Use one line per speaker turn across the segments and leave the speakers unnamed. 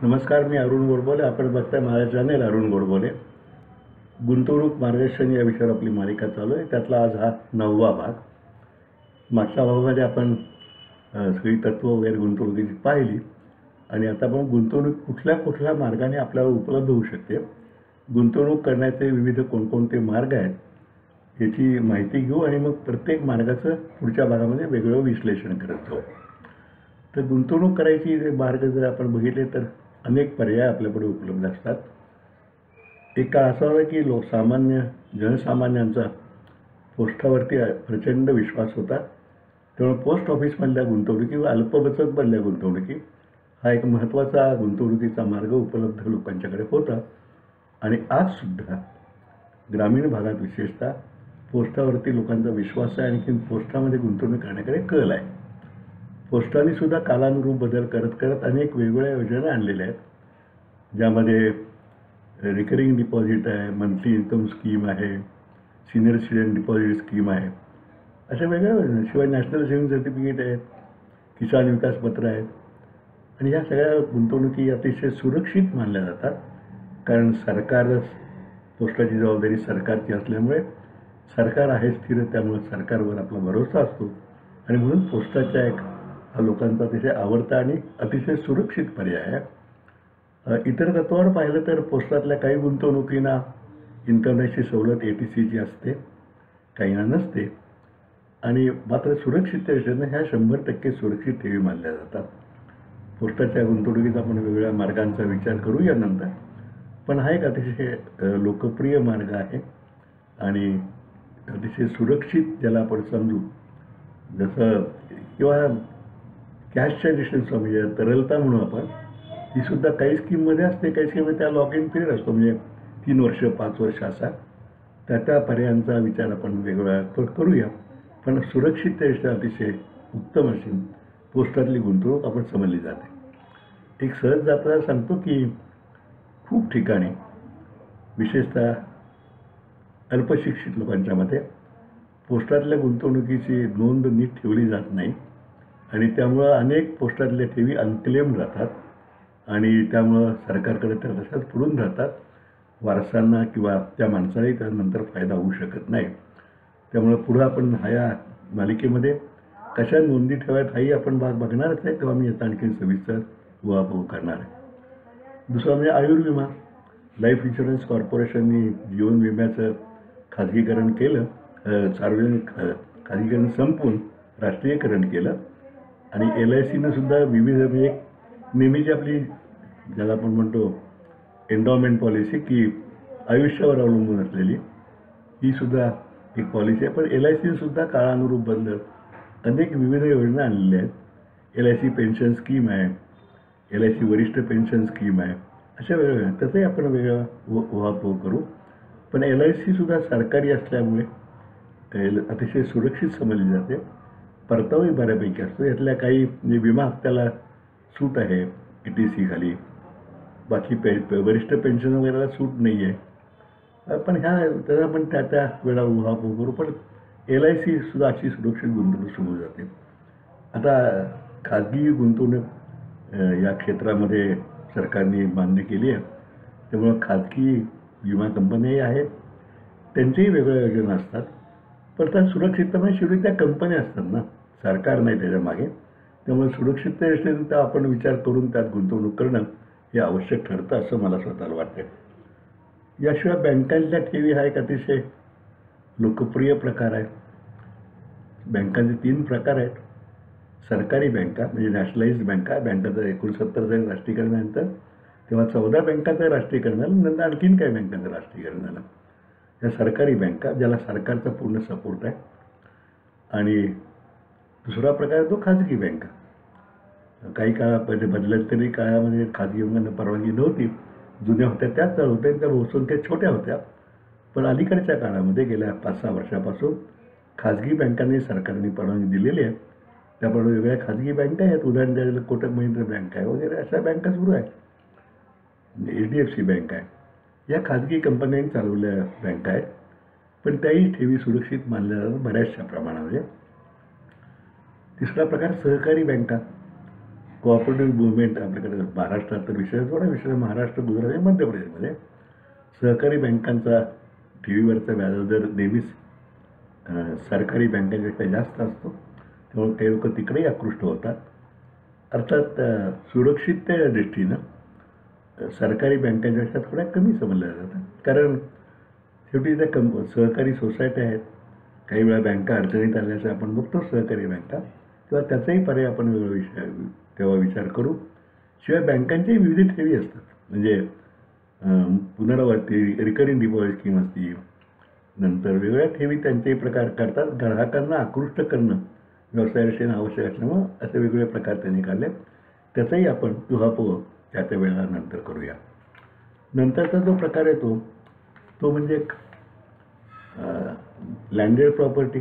नमस्कार, मी अरुण गोडबोले. आपण बघताय माझं चॅनेल अरुण गोडबोले. गुंतवणूक मार्गदर्शन या विषयावर आपली मालिका चालू आहे. त्यातला आज हा 9वा भाग. मागच्या भागामध्ये आपण सगळी तत्त्व वगैरे गुंतवणुकीची पाहिली आणि आता आपण गुंतवणूक कुठल्या मार्गाने आपल्याला उपलब्ध होऊ शकते, गुंतवणूक करण्याचे विविध कोणकोणते मार्ग आहेत याची माहिती घेऊ आणि मग प्रत्येक मार्गाचं पुढच्या भागामध्ये वेगळं विश्लेषण करत जाऊ. तर गुंतवणूक करायची मार्ग जर आपण बघितले तर अनेक पर्याय आपल्यापुढे उपलब्ध असतात. एक काळ असा होता की जनसामान्यांचा पोस्टावरती प्रचंड विश्वास होता. त्यामुळे पोस्ट ऑफिसमधल्या गुंतवणुकी व अल्पबचतमधल्या गुंतवणुकी हा एक महत्त्वाचा गुंतवणुकीचा मार्ग उपलब्ध लोकांच्याकडे होता. आणि आजसुद्धा ग्रामीण भागात विशेषतः पोस्टावरती लोकांचा विश्वास आहे. आणखी पोस्टामध्ये गुंतवणूक करण्याकडे कल आहे. पोस्टाने सुद्धा कालानुरूप बदल करत करत अनेक वेगवेगळ्या योजना आणलेल्या आहेत, ज्यामध्ये रिकरिंग डिपॉझिट आहे, मंथली इन्कम स्कीम आहे, सिनियर सिटीजन डिपॉझिट स्कीम आहे, अशा वेगळ्या योजना. शिवाय नॅशनल सेव्हिंग सर्टिफिकेट आहेत, किसान विकास पत्र आहेत. आणि ह्या सगळ्या गुंतवणुकी अतिशय सुरक्षित मानल्या जातात, कारण पोस्टाची जबाबदारी सरकारची असल्यामुळे सरकार आहे स्थिर, त्यामुळे सरकारवर आपला भरोसा असतो आणि म्हणून पोस्टाच्या हा लोकांचा अतिशय आवडता आणि अतिशय सुरक्षित पर्याय आहे. इतर तत्वावर पाहिलं तर पोस्टातल्या काही गुंतवणुकींना इन्कम टॅक्सची सवलत ATCची असते, काहींना नसते. आणि मात्र सुरक्षित दृष्टीने ह्या 100% सुरक्षित ठेवी मानल्या जातात. पोस्टाच्या गुंतवणुकीचा आपण वेगवेगळ्या मार्गांचा विचार करू यानंतर, पण हा एक अतिशय लोकप्रिय मार्ग आहे आणि अतिशय सुरक्षित ज्याला आपण समजू, जसं किंवा कॅशच्या दृष्टीने म्हणजे तरलता म्हणून आपण, ही सुद्धा काही स्कीममध्ये असते, काही स्कीममध्ये त्या लॉक इन पिरियड असतो, म्हणजे 3 वर्ष 5 वर्ष असा. त्या पर्यायांचा विचार आपण वेगवेगळा करूया. पण सुरक्षित दृष्ट्या अतिशय उत्तम अशी पोस्टातली गुंतवणूक आपण समजली जाते. एक सहज जाता सांगतो की खूप ठिकाणी विशेषतः अल्पशिक्षित लोकांच्या मध्ये पोस्टातल्या गुंतवणुकीची नोंद नीट ठेवली जात नाही आणि त्यामुळं अनेक पोस्टातल्या ठेवी अनक्लेम राहतात आणि त्यामुळं सरकारकडे त्या तशाच पडून राहतात. वारसांना किंवा त्या माणसालाही त्यानंतर फायदा होऊ शकत नाही. त्यामुळं पुढं आपण ह्या मालिकेमध्ये कशा नोंदी ठेवायत हाही आपण भाग बघणारच आहे, तेव्हा मी याचा आणखी सविस्तर उहापोह करणार आहे. दुसरा म्हणजे आयुर्विमा. लाईफ इन्शुरन्स कॉर्पोरेशननी जीवन विम्याचं खाजगीकरण केलं, सार्वजनिक खाजगीकरण संपवून राष्ट्रीयकरण केलं. आणि LICनं सुद्धा विविध म्हणजे नेहमीची आपली ज्याला आपण म्हणतो एन्डॉमेंट पॉलिसी की आयुष्यावर अवलंबून असलेली, ही सुद्धा एक पॉलिसी आहे. पण LICनं सुद्धा काळानुरूप बदलत अनेक विविध योजना आणलेल्या आहेत. LIC पेन्शन स्कीम आहे, LIC वरिष्ठ पेन्शन स्कीम आहे, अशा वेगवेगळ्या. तसंही आपण वेगळा उहापोह करू. पण LIC सुद्धा सरकारी असल्यामुळे अतिशय सुरक्षित समजली जाते. परतावाही बऱ्यापैकी असतो. यातल्या काही म्हणजे विमा हप्त्याला सूट आहे ATC खाली, बाकी वरिष्ठ पेन्शन वगैरेला सूट नाही आहे. पण त्याचा आपण त्या वेळा उहापोह करू. पण LIC सुद्धा अशी सुरक्षित गुंतवणूक समजली जाते. आता खाजगी गुंतवणूक या क्षेत्रामध्ये सरकारने मान्य केली आहे, त्यामुळं खाजगी विमा कंपन्याही आहेत, त्यांच्याही वेगवेगळ्या योजना असतात. पण त्या सुरक्षितपणे शेवटी त्या कंपन्या असतात ना, सरकार नाही त्याच्या मागे. त्यामुळे सुरक्षितते दृष्टीने त्या आपण विचार करून त्यात गुंतवणूक करणं हे आवश्यक ठरतं असं मला स्वतःला वाटतं. याशिवाय बँकांच्या ठेवी हा एक अतिशय लोकप्रिय प्रकार आहे. बँकांचे 3 प्रकार आहेत. सरकारी बँका म्हणजे नॅशनलाइज्ड बँका, बँकाचं 69 साली राष्ट्रीयकरण झाल्यानंतर तेव्हा 14 बँकांचं राष्ट्रीयकरण झालं, नंतर आणखीन काही बँकांचं राष्ट्रीयकरण झालं. या सरकारी बँका ज्याला सरकारचा पूर्ण सपोर्ट आहे. आणि दुसरा प्रकार तो खाजगी बँका. काही काळामध्ये बदलत्या काळामध्ये खाजगी बँकांना परवानगी नव्हती, जुन्या होत्या त्याच चालू होत्या, त्या बहुसंख्य छोट्या होत्या. पण अलीकडच्या काळामध्ये गेल्या 5-6 वर्षापासून खाजगी बँकांनी सरकारने परवानगी दिलेली आहे. त्याप्रमाणे वेगळ्या खाजगी बँका आहेत. उदाहरण द्यायला कोटक महिंद्रा बँक आहे वगैरे, अशा बँका सुरू आहेत. HDFC बँक आहे. या खाजगी कंपन्यांनी चालवलेल्या बँका आहेत, पण त्याही ठेवी सुरक्षित मानल्या जातात बऱ्याचशा प्रमाणामध्ये. तिसरा प्रकार सहकारी बँका. कोऑपरेटिव्ह मुवमेंट आपल्याकडे महाराष्ट्रात तर विषय थोडा विषय महाराष्ट्र, गुजरात आणि मध्य प्रदेशमध्ये सहकारी बँकांचा ठेवीवरचा व्याजदर नेहमीच सरकारी बँकांपेक्षा जास्त असतो. त्यामुळे काही लोक तिकडेही आकृष्ट होतात. अर्थात सुरक्षिततेच्या दृष्टीनं सरकारी बँकांपेक्षा थोड्या कमी समजल्या जातात. कारण शेवटी त्या सहकारी सोसायट्या आहेत. काही वेळा बँका अडचणीत आल्याचं आपण बघतो सहकारी बँका, किंवा त्याचाही पर्याय आपण वेगळा तेव्हा विचार करू. शिवाय बँकांच्याही विविध ठेवी असतात. म्हणजे पुनरावृत्ती रिकरिंग डिपॉझिट स्कीम असते, नंतर वेगळ्या ठेवी त्यांचे प्रकार करतात. ग्राहकांना आकृष्ट करणं व्यवसायाविषयी आवश्यक असल्यामुळं असे वेगवेगळे प्रकार त्यांनी काढले. त्याचाही आपण उहापोह त्या वेळेला नंतर करूया. नंतरचा जो प्रकार येतो तो म्हणजे लँडेड प्रॉपर्टी.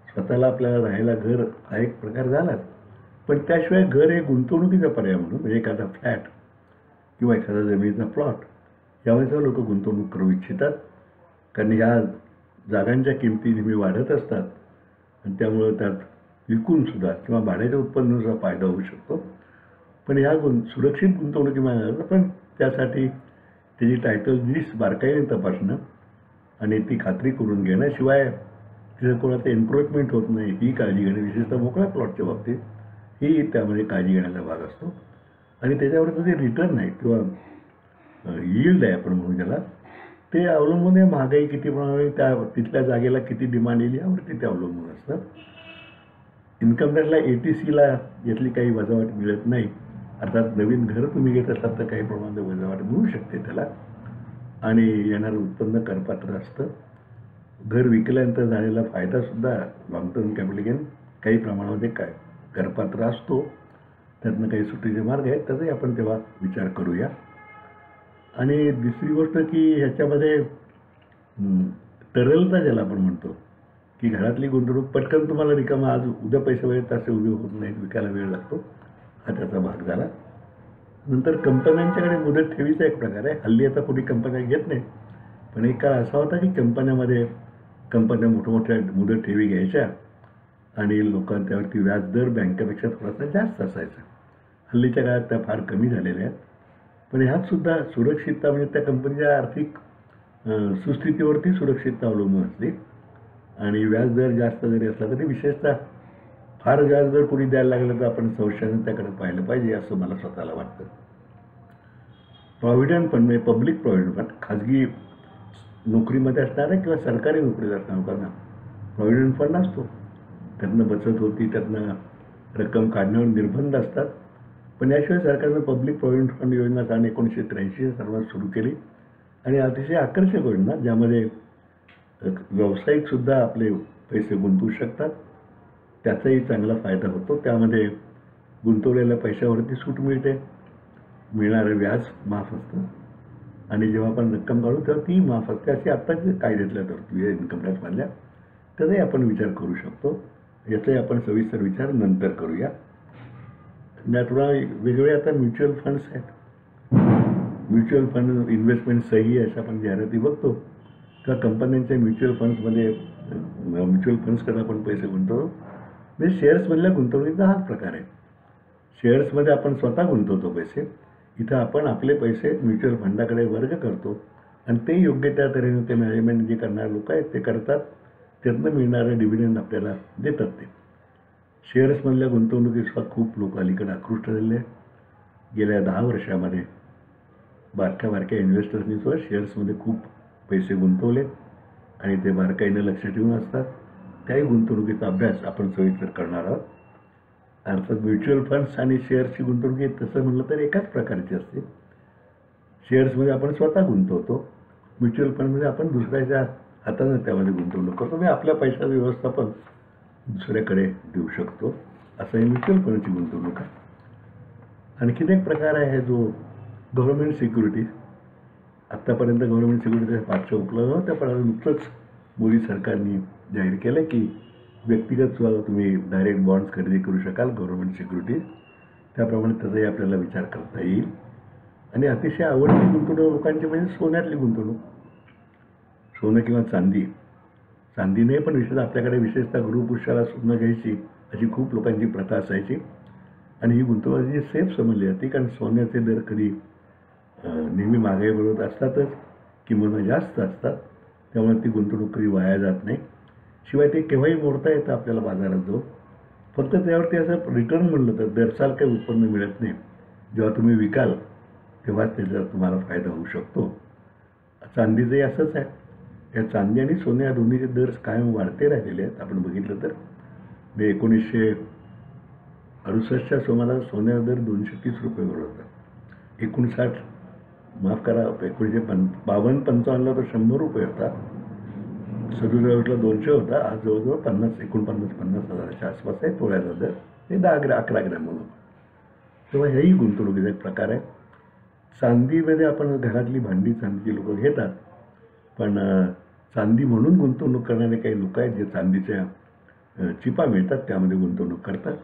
स्वतःला आपल्याला राहायला घर हा एक प्रकार झालाच, पण त्याशिवाय घर हे गुंतवणुकीचा पर्याय म्हणून, म्हणजे एखादा फ्लॅट किंवा एखादा जमिनीचा प्लॉट यामध्ये लोक गुंतवणूक करू इच्छितात. कारण ह्या जागांच्या किमती नेहमी वाढत असतात आणि त्यामुळं त्यात विकूनसुद्धा किंवा भाड्याच्या उत्पन्नाचा फायदा होऊ शकतो. पण ह्या सुरक्षित गुंतवणुकी मिळाल्या, पण त्यासाठी त्याची टायटल डीड्स बारकाईने तपासणं आणि ती खात्री करून घेणं, शिवाय तिथं कोणाचं एन्क्रोचमेंट होत नाही ही काळजी घेणं, विशेषतः मोकळ्या प्लॉटच्या बाबतीत ही त्यामध्ये काळजी घेण्याचा भाग असतो. आणि त्याच्यावरचं जे रिटर्न आहे किंवा यील्ड आहे आपण म्हणून त्याला, ते अवलंबून आहे महागाई किती प्रमाणे, त्या तिथल्या जागेला किती डिमांड येईल यावरती ते अवलंबून असतं. इन्कम टॅक्सला ATCला यातली काही वजावट मिळत नाही. अर्थात नवीन घर तुम्ही घेत असाल तर काही प्रमाणात वजावट मिळू शकते त्याला, आणि येणारं उत्पन्न करपात्र असतं. घर विकल्यानंतर झालेला फायदासुद्धा लॉंग टर्म कॅपिटल गेन काही प्रमाणामध्ये करपात्र असतो. त्यातनं काही सुटीचे मार्ग आहेत, त्याचाही आपण तेव्हा विचार करूया. आणि दुसरी गोष्ट की ह्याच्यामध्ये तरलता ज्याला आपण म्हणतो की घरातली गुंतवणूक पटकन तुम्हाला रिकामा आज उद्या पैसे वेळेत असे उभे होत नाहीत, विकायला वेळ लागतो, हा त्याचा भाग झाला. नंतर कंपन्यांच्याकडे मुदत ठेवीचा एक प्रकार आहे. हल्ली आता कोणी कंपन्या घेत नाही, पण एक काळ असा होता की कंपन्या मोठमोठ्या मुदत ठेवी घ्यायच्या आणि लोकांना त्यावरती व्याजदर बँकेपेक्षा थोडासा जास्त असायचा. हल्लीच्या काळात त्या फार कमी झालेल्या आहेत. पण ह्यात सुद्धा सुरक्षितता म्हणजे त्या कंपनीच्या आर्थिक सुस्थितीवरती सुरक्षितता अवलंबून असते. आणि व्याजदर जास्त जरी असला तरी विशेषतः फार व्याजदर कोणी द्यायला लागलं तर आपण संशयानं त्याकडे पाहिलं पाहिजे असं मला स्वतःला वाटतं. प्रॉव्हिडंट फंड म्हणजे पब्लिक प्रॉव्हिडंट फंड, खाजगी नोकरीमध्ये असणाऱ्या किंवा सरकारी नोकरीत असणाऱ्या लोकांना प्रॉव्हिडंट फंड असतो. त्यातनं बचत होती, त्यातनं रक्कम काढण्यावर निर्बंध असतात. पण याशिवाय सरकारनं पब्लिक प्रॉव्हिडंट फंड योजना 1983 सर्वात सुरू केली आणि अतिशय आकर्षक योजना, ज्यामध्ये व्यावसायिकसुद्धा आपले पैसे गुंतवू शकतात. त्याचाही चांगला फायदा होतो. त्यामध्ये गुंतवलेल्या पैशावरती सूट मिळते, मिळणारं व्याज माफ असतं आणि जेव्हा आपण रक्कम काढू तेव्हा ती माफ असते. अशी आत्ताच कायद्यातल्या तरतुदी इन्कम टॅक्समधल्या, त्याचाही आपण विचार करू शकतो. याचाही आपण सविस्तर विचार नंतर करूया. थोडा वेगवेगळे आता म्युच्युअल फंड्स आहेत. म्युच्युअल फंड इन्व्हेस्टमेंट सही अशा आपण जाहिराती बघतो, किंवा कंपन्यांच्या म्युच्युअल फंड्समध्ये म्युच्युअल फंड्सकडे आपण पैसे गुंतवतो. म्हणजे शेअर्समधल्या गुंतवणुकीचा हाच प्रकार आहे. शेअर्समध्ये आपण स्वतः गुंतवतो पैसे, इथं आपण आपले पैसे म्युच्युअल फंडाकडे वर्ग करतो आणि ते योग्य त्या तऱ्हेने ते मॅनेजमेंट जे करणारे लोक आहेत ते करतात. त्यातनं मिळणारं डिव्हिडंड आपल्याला देतात. ते शेअर्समधल्या गुंतवणुकीसुद्धा खूप लोक अलीकडे आकृष्ट झालेले आहेत. गेल्या 10 वर्षामध्ये बारक्या इन्व्हेस्टर्सनी सुद्धा शेअर्समध्ये खूप पैसे गुंतवले आणि ते बारकाईनं लक्ष ठेवून असतात. त्याही गुंतवणुकीचा अभ्यास आपण सविस्तर करणार आहोत. अर्थात म्युच्युअल फंड्स आणि शेअर्सची गुंतवणूक तसं म्हटलं तर एकाच प्रकारची असते. शेअर्समध्ये आपण स्वतः गुंतवतो, म्युच्युअल फंडमध्ये आपण दुसऱ्याच्या हातानं त्यामध्ये गुंतवणूक करतो. म्हणजे आपल्या पैशाचं व्यवस्थापन दुसऱ्याकडे देऊ शकतो, असं ही म्युच्युअल फंडची गुंतवणूक आहे. आणखीन एक प्रकार आहे जो गव्हर्नमेंट सिक्युरिटीज. आत्तापर्यंत गव्हर्नमेंट सिक्युरिटीज फारशा उपलब्ध नव्हत्या, पण नुकतंच मोदी सरकारने जाहीर केलं की व्यक्तिगत तुम्ही डायरेक्ट बॉन्ड्स खरेदी करू शकाल गव्हर्नमेंट सिक्युरिटीज. त्याप्रमाणे त्याचाही आपल्याला विचार करता येईल. आणि अतिशय आवडती गुंतवणूक लोकांची म्हणजे सोन्यातली गुंतवणूक. सोनं किंवा चांदी नाही, पण आपल्याकडे विशेषतः गुरुपुरुषाला सोनं घ्यायची अशी खूप लोकांची प्रथा असायची. आणि ही गुंतवणूक सेफ समजली जाते, कारण सोन्याचे दर कधी नेहमी महागाईबरोबर असतातच, किंवा जास्त असतात. त्यामुळे ती गुंतवणूक कधी वाया जात नाही. शिवाय ते केव्हाही मोडता येतं आपल्याला बाजारात जाऊन. फक्त त्यावरती असं रिटर्न म्हणलं तर दरसाल काही उत्पन्न मिळत नाही. जेव्हा तुम्ही विकाल तेव्हाच त्याचा तुम्हाला फायदा होऊ शकतो. चांदीचंही असंच आहे. या चांदी आणि सोने या दोन्हीचे दर कायम वाढते राहिलेले आहेत. आपण बघितलं तर 1968च्या सुमारास सोन्याचा दर 230 रुपयेवर होता. 59 माफ करा 1952-55ला तर 100 रुपये होता. 67ला 200 होता. आज जवळजवळ 49,50,000च्या आसपास आहे तोळ्याचा दर. हे 10-11 ग्रॅम म्हणून. तेव्हा हेही गुंतवणुकीचा एक प्रकार आहे. चांदीमध्ये आपण घरातली भांडी चांदीची लोक घेतात, पण चांदी म्हणून गुंतवणूक करणारे काही लोक आहेत जे चांदीच्या चिपा मिळतात त्यामध्ये गुंतवणूक करतात.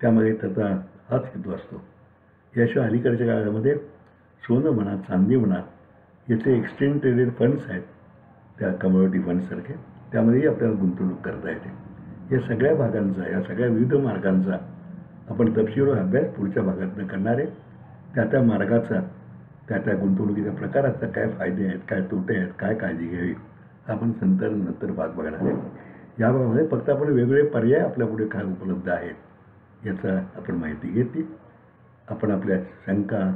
त्यामध्ये त्याचा हाच हेतू असतो. याशिवाय अलीकडच्या काळामध्ये सोनं म्हणा, चांदी म्हणा, याचे एक्सचेंज ट्रेडेड फंड्स आहेत, त्या कमोडिटी फंड्ससारखे, त्यामध्येही आपल्याला गुंतवणूक करता येते. या सगळ्या भागांचा, या सगळ्या विविध मार्गांचा आपण तपशीलवार अभ्यास पुढच्या भागातून करणार आहे. त्या मार्गाचा, त्या गुंतवणुकीच्या प्रकाराचा काय फायदे आहेत, काय तोटे आहेत, काय काळजी घ्यावी, आपण नंतर भाग बघणार आहे. या भागामध्ये फक्त आपण वेगवेगळे पर्याय आपल्यापुढे काय उपलब्ध आहेत याचा आपण माहिती घेतली. आपण आपल्या शंका,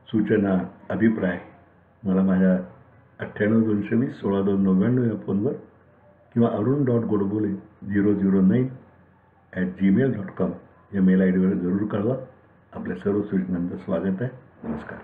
सूचना, अभिप्राय मला माझ्या 98-220-16-299 या फोनवर किंवा arun.godbole009@gmail.com या मेल आय डीवर जरूर कळवा. आपल्या सर्व सूचनांचं स्वागत आहे. नमस्कार.